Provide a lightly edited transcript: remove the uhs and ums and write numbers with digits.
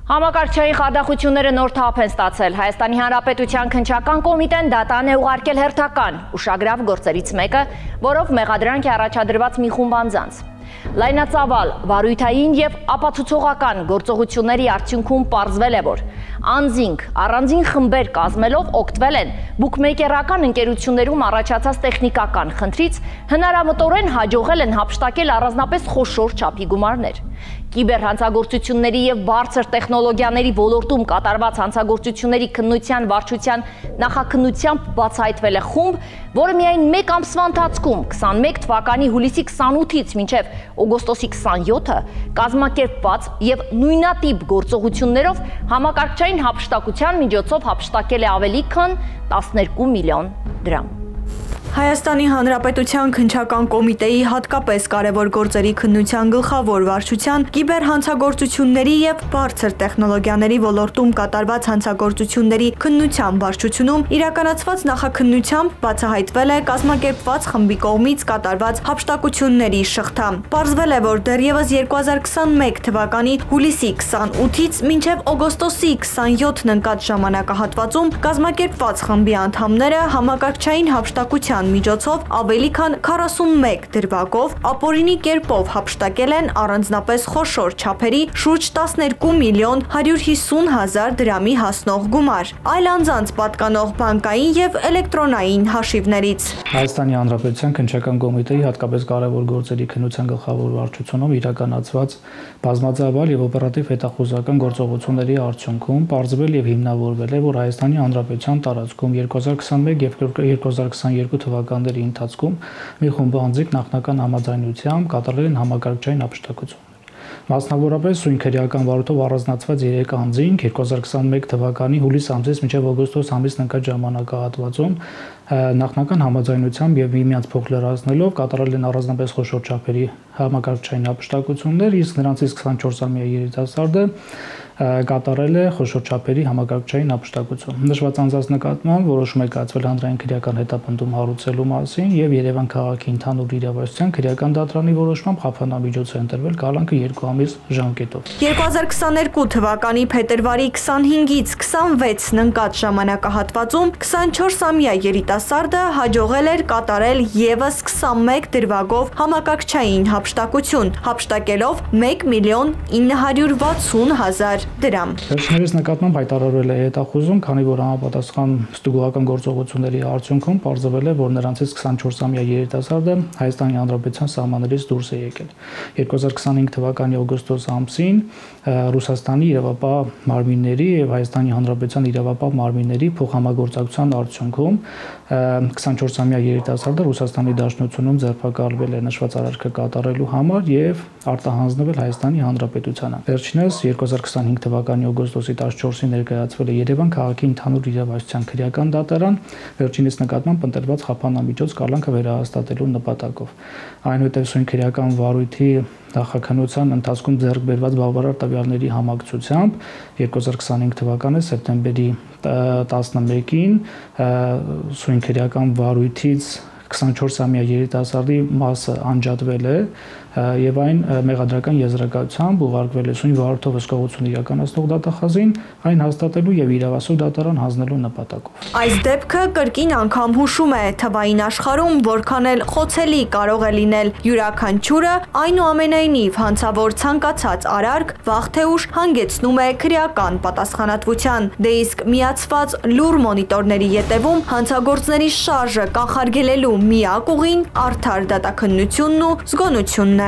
Համակարգչային խարդախությունները նոր թափ են ստացել։ Հայաստանի Հանրապետության քննչական կոմիտեն դատան է ուղարկել հերթական ուշագրավ գործերից մեկը, որով մեղադրանք է առաջադրված մի խումբ անձանց։ Լայնածավալ, վարույթային և ապացուցողական գործողությունների արդյունքում պարզվել է, որ անձինք առանձին խմբեր կազմելով օգտվել են բուքմեյքերական ընկերություններում առաջացած տեխնիկական խնդրից, հնարամտորեն հաջողել են հափշտակել առանձնապես խոշոր չափի գումարներ։ Կիբերհանցագործությունների և բարձր տեխնոլոգիաների ոլորտում կատարված հանցագործությունների քննության վարչության նախաքննությամբ բացահայտվել է խումբ, որը միայն մեկ ամսվա ընթացքում 21 թվականի հուլիսի 28-ից մինչև օգոստոսի 27-ը կազմակերպված և նույնատիպ գործողություններով համակարգչային հափշտակության միջոցով հափշտակել է ավելի քան 12 միլիոն դրամ։ Հայաստանի Հանրապետության քննչական կոմիտեի հատկապես կարևոր գործերի քննության գլխավոր վարչության կիբերհանցագործությունների և բարձր տեխնոլոգիաների ոլորտում կատարված հանցագործությունների քննության վարչությունում իրականացված նախաքննությամբ բացահայտվել է կազմակերպված խմբի կողմից կատարված հափշտակությունների շղթա։ Պարզվել է, որ դեռևս 2021 թվականի հուլիսի 28-ից մինչև օգոստոսի 27-ն ընկած ժամանակահատվածում կազմակերպված խմբի անդամները համակարգչային հափշտակության միջոցով ավելի քան 41 դրվագով ապօրինի կերպով հափշտակել են առանձնապես խոշոր չափերի շուրջ 12 միլիոն 150 հազար դրամի հասնող գումար, այլ անձանց պատկանող բանկային և էլեկտրոնային հաշիվներից։ Հայաստանի Հանրապետության քննչական կոմիտեի հատկապես կարևոր գործերի քննության գլխավոր վարչությունում իրականացված բազմաձայնաբար և օպերատիվ հետախուզական գործողությունների արդյունքում պարզվել և հիմնավորվել է, որ Հայաստանի Հանրապետության տարածքում 2021 և 2022 թվականների ընթացքում մի խումբ անձինք նախնական համաձայնությամբ կատարել են համակարգչային հափշտակություն։ Մասնավորապես սույն-քրեական վարույթով առանձնացված 3 անձինք 2021 թվականի հուլիս ամսից մինչև օգոստոս ամիսն ընկած ժամանակահատվածում նախնական համաձայնությամբ և միմյանց փող լրացնելով կատարել են առանձնապես խոշոր չափերի համակարգչային հափշտակություններ, իսկ նրանցից 24-ամյա երիտասարդը կատարել է խոշոր չափերի համակարգչային հափշտակություն։ Նշված անձանց նկատմամբ որոշում է կայացվել հանրային քրեական հետապնդում հարուցելու մասին և Երևան քաղաքի ընդհանուր իրավասության քրեական դատարանի որոշմամբ խափանամիջոց է ընտրվել կալանքը 2 ամիս ժամկետով։ 2022 թվականի փետրվարի 25-ից 26-ն ընկած ժամանակահատվածում 24-ամյա երիտասարդը հաջողել էր կատարել ևս 21 դրվագով համակարգչային հափշտակություն, հափշտակելով 1 միլիոն 960 հազար դրամ։ Վերջիններիս նկատմամբ հայտարարվել է հետախուզում, քանի որ համապատասխան ստուգողական գործողությունների արդյունքում պարզվել է, որ նրանցից 24-ամյա երիտասարդը Հայաստանի Հանրապետության սահմաններից դուրս է եկել։ 2025 թվականի օգոստոս ամսին Ռուսաստանի իրավապահ մարմինների և Հայաստանի Հանրապետության իրավապահ մարմինների փոխհամագործակցության արդյունքում 24-ամյա երիտասարդը Ռուսաստանի Դաշնությունում ձերբակալվել է նշված արարքը կատարելու համար և արտահանձնվել Հայաստանի Հանրապետությանը։ Վերջինս 2025 թվականի օգոստոսի 14-ին ներկայացվել է Երևան քաղաքի ընդհանուր իրավասության քրեական դատարան, վերջինիս նկատմամբ ընտրված խափանամիջոց կալանքը վերահաստատելու նպատակով։ Այնուհետև սույն քրեական վարույթի նախաքննության ընթացքում ձեռք բերված բավարար տվյալների համակցությամբ 2025 թվականի սեպտեմբերի 11-ին սույն քրեական վարույթից 24-ամյա երիտասարդի մասը անջատվել է և այն մեղադրական եզրակացությամբ ուղարկվել է սույն վարույթով հսկողություն իրականացնող դատախազին, այն հաստատելու և իրավասու դատարան հանձնելու նպատակով։ Այս դեպքը կրկին անգամ հուշում է թվային աշխարհում որքան էլ խոցելի կարող է լինել յուրաքանչյուրը, այնուամենայնիվ հանցավոր ցանկացած արարք վաղ թե ուշ հանգեցնում է քրեական պատասխանատվության։ Դե իսկ միացված լուռ մոնիտորների ետևում հանցագործների շարժը կանխարգելելու միակ ուղին արդար դատաքննությունն ու զգոնությունն է։